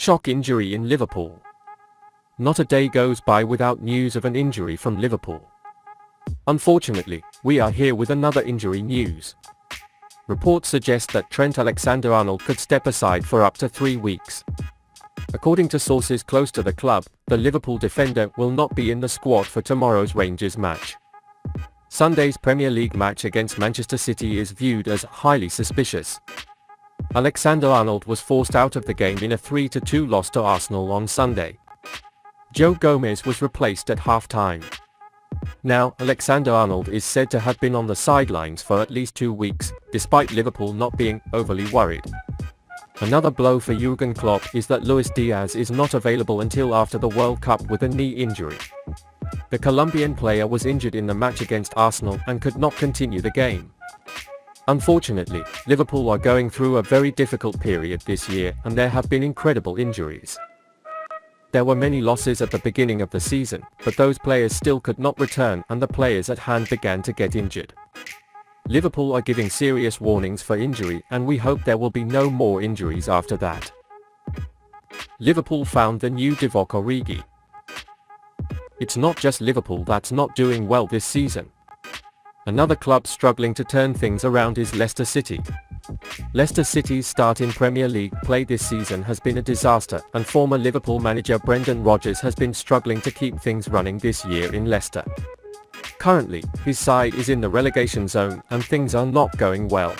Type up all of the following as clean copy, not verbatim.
shock injury in Liverpool. Not a day goes by without news of an injury from Liverpool. Unfortunately, we are here with another injury news. Reports suggest that Trent Alexander-Arnold could step aside for up to 3 weeks. According to sources close to the club, the Liverpool defender will not be in the squad for tomorrow's Rangers match. Sunday's Premier League match against Manchester City is viewed as highly suspicious. Alexander-Arnold was forced out of the game in a 3-2 loss to Arsenal on Sunday. Joe Gomez was replaced at half-time. Now, Alexander-Arnold is said to have been on the sidelines for at least 2 weeks, despite Liverpool not being overly worried. Another blow for Jürgen Klopp is that Luis Diaz is not available until after the World Cup with a knee injury. The Colombian player was injured in the match against Arsenal and could not continue the game. Unfortunately, Liverpool are going through a very difficult period this year and there have been incredible injuries. There were many losses at the beginning of the season, but those players still could not return and the players at hand began to get injured. Liverpool are giving serious warnings for injury and we hope there will be no more injuries after that. Liverpool found the new Divock Origi. It's not just Liverpool that's not doing well this season. Another club struggling to turn things around is Leicester City. Leicester City's start in Premier League play this season has been a disaster and former Liverpool manager Brendan Rodgers has been struggling to keep things running this year in Leicester. Currently, his side is in the relegation zone and things are not going well.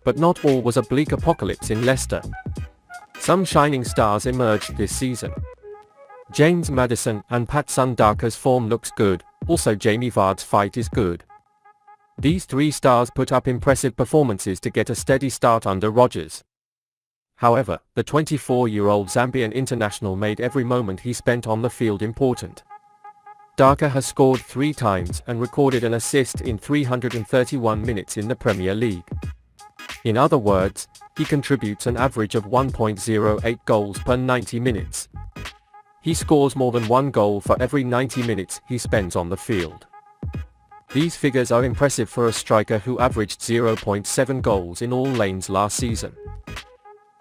But not all was a bleak apocalypse in Leicester. Some shining stars emerged this season. James Maddison and Patson Daka's form looks good, also Jamie Vardy's fight is good. These 3 stars put up impressive performances to get a steady start under Rodgers. However, the 24-year-old Zambian international made every moment he spent on the field important. Daka has scored 3 times and recorded an assist in 331 minutes in the Premier League. In other words, he contributes an average of 1.08 goals per 90 minutes. He scores more than 1 goal for every 90 minutes he spends on the field. These figures are impressive for a striker who averaged 0.7 goals in all lanes last season.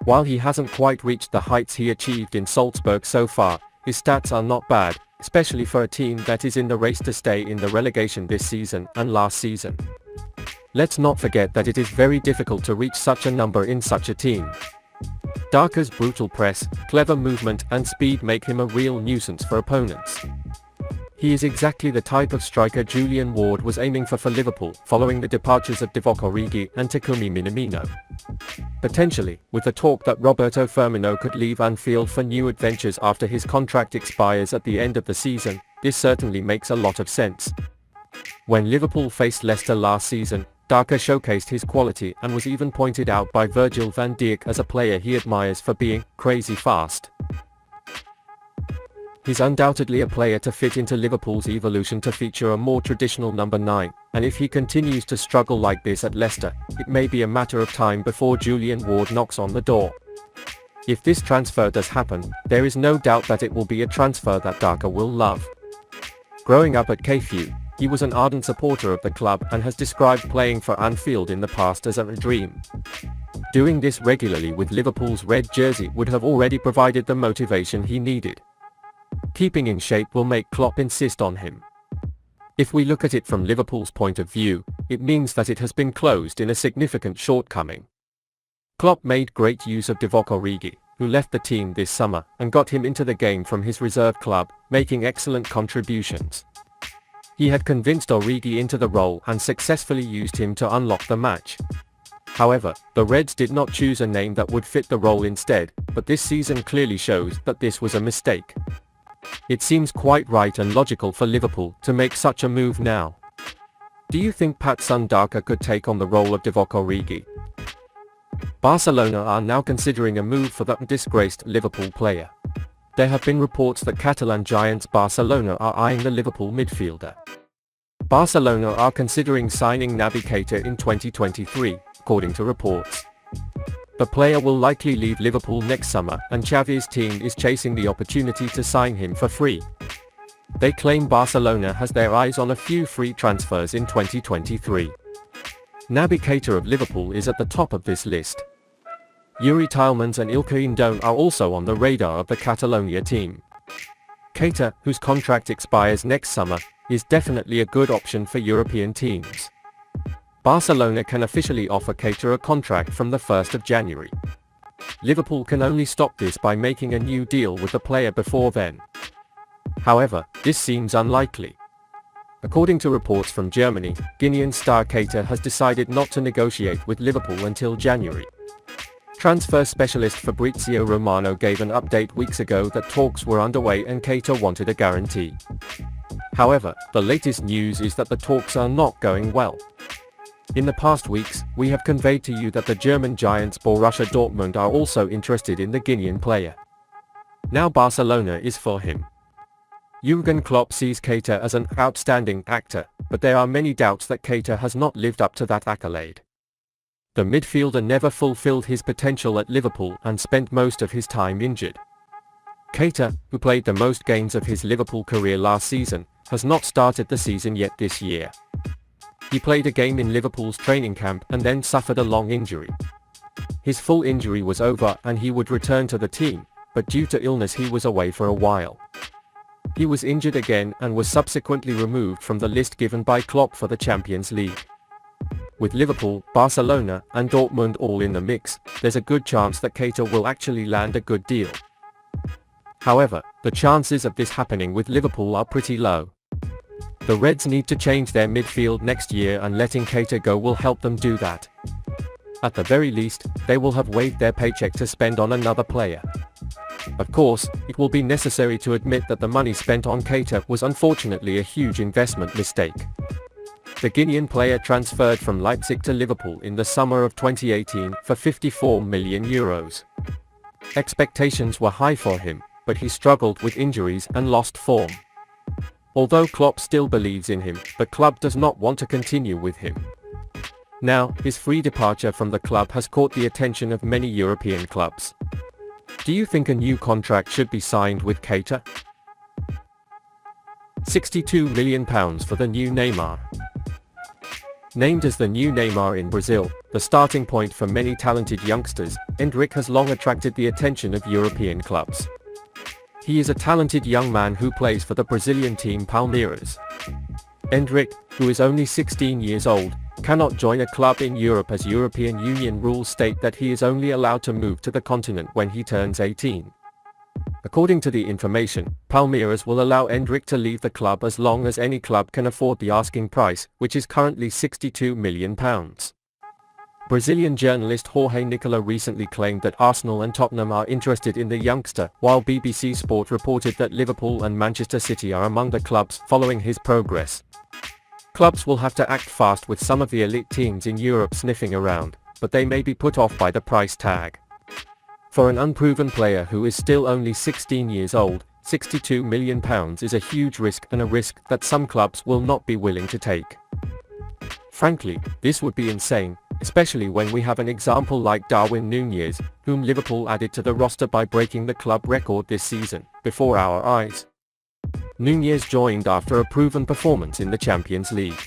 While he hasn't quite reached the heights he achieved in Salzburg so far, his stats are not bad, especially for a team that is in the race to stay in the relegation this season and last season. Let's not forget that it is very difficult to reach such a number in such a team. Daka's brutal press, clever movement and speed make him a real nuisance for opponents. He is exactly the type of striker Julian was aiming for Liverpool following the departures of Divock Origi and Takumi Minamino. Potentially, with the talk that Roberto Firmino could leave Anfield for new adventures after his contract expires at the end of the season, this certainly makes a lot of sense. When Liverpool faced Leicester last season, Daka showcased his quality and was even pointed out by Virgil van Dijk as a player he admires for being crazy fast. He's undoubtedly a player to fit into Liverpool's evolution to feature a more traditional number 9, and if he continues to struggle like this at Leicester, it may be a matter of time before Julian knocks on the door. If this transfer does happen, there is no doubt that it will be a transfer that Daka will love. Growing up at KFU, he was an ardent supporter of the club and has described playing for Anfield in the past as a dream. Doing this regularly with Liverpool's red jersey would have already provided the motivation he needed. Keeping in shape will make Klopp insist on him. If we look at it from Liverpool's point of view, it means that it has been closed in a significant shortcoming. Klopp made great use of Divock Origi, who left the team this summer, and got him into the game from his reserve club, making excellent contributions. He had convinced Origi into the role and successfully used him to unlock the match. However, the Reds did not choose a name that would fit the role instead, but this season clearly shows that this was a mistake. It seems quite right and logical for Liverpool to make such a move now. Do you think Patson Daka could take on the role of Divock Origi? Barcelona are now considering a move for that disgraced Liverpool player. There have been reports that Catalan giants Barcelona are eyeing the Liverpool midfielder. Barcelona are considering signing Naby Keita in 2023, according to reports. The player will likely leave Liverpool next summer and Xavi's team is chasing the opportunity to sign him for free. They claim Barcelona has their eyes on a few free transfers in 2023. Naby Keita of Liverpool is at the top of this list. Yuri Tielemans and Ilkay Gundogan are also on the radar of the Catalonia team. Keita, whose contract expires next summer, is definitely a good option for European teams. Barcelona can officially offer Keita a contract from the 1st of January. Liverpool can only stop this by making a new deal with the player before then. However, this seems unlikely. According to reports from Germany, Guinean star Keita has decided not to negotiate with Liverpool until January. Transfer specialist Fabrizio Romano gave an update weeks ago that talks were underway and Keita wanted a guarantee. However, the latest news is that the talks are not going well. In the past weeks, we have conveyed to you that the German giants Borussia Dortmund are also interested in the Guinean player. Now Barcelona is for him. Jürgen Klopp sees Keita as an outstanding actor, but there are many doubts that Keita has not lived up to that accolade. The midfielder never fulfilled his potential at Liverpool and spent most of his time injured. Keita, who played the most games of his Liverpool career last season, has not started the season yet this year. He played a game in Liverpool's training camp and then suffered a long injury. His full injury was over and he would return to the team, but due to illness he was away for a while. He was injured again and was subsequently removed from the list given by Klopp for the Champions League. With Liverpool, Barcelona, and Dortmund all in the mix, there's a good chance that Keita will actually land a good deal. However, the chances of this happening with Liverpool are pretty low. The Reds need to change their midfield next year and letting Keita go will help them do that. At the very least, they will have waived their paycheck to spend on another player. Of course, it will be necessary to admit that the money spent on Keita was unfortunately a huge investment mistake. The Guinean player transferred from Leipzig to Liverpool in the summer of 2018 for €54 million. Expectations were high for him, but he struggled with injuries and lost form. Although Klopp still believes in him, the club does not want to continue with him. Now, his free departure from the club has caught the attention of many European clubs. Do you think a new contract should be signed with Keita? £62 million for the new Neymar. Named as the new Neymar in Brazil, the starting point for many talented youngsters, Endrick has long attracted the attention of European clubs. He is a talented young man who plays for the Brazilian team Palmeiras. Endrick, who is only 16 years old, cannot join a club in Europe as European Union rules state that he is only allowed to move to the continent when he turns 18. According to the information, Palmeiras will allow Endrick to leave the club as long as any club can afford the asking price, which is currently £62 million. Brazilian journalist Jorge Nicola recently claimed that Arsenal and Tottenham are interested in the youngster, while BBC Sport reported that Liverpool and Manchester City are among the clubs following his progress. Clubs will have to act fast with some of the elite teams in Europe sniffing around, but they may be put off by the price tag. For an unproven player who is still only 16 years old, £62 million is a huge risk and a risk that some clubs will not be willing to take. Frankly, this would be insane, especially when we have an example like Darwin Nunez, whom Liverpool added to the roster by breaking the club record this season, before our eyes. Nunez joined after a proven performance in the Champions League.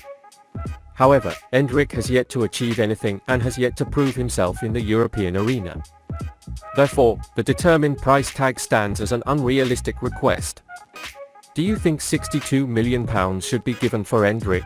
However, Endrick has yet to achieve anything and has yet to prove himself in the European arena. Therefore, the determined price tag stands as an unrealistic request. Do you think £62 million should be given for Endrick?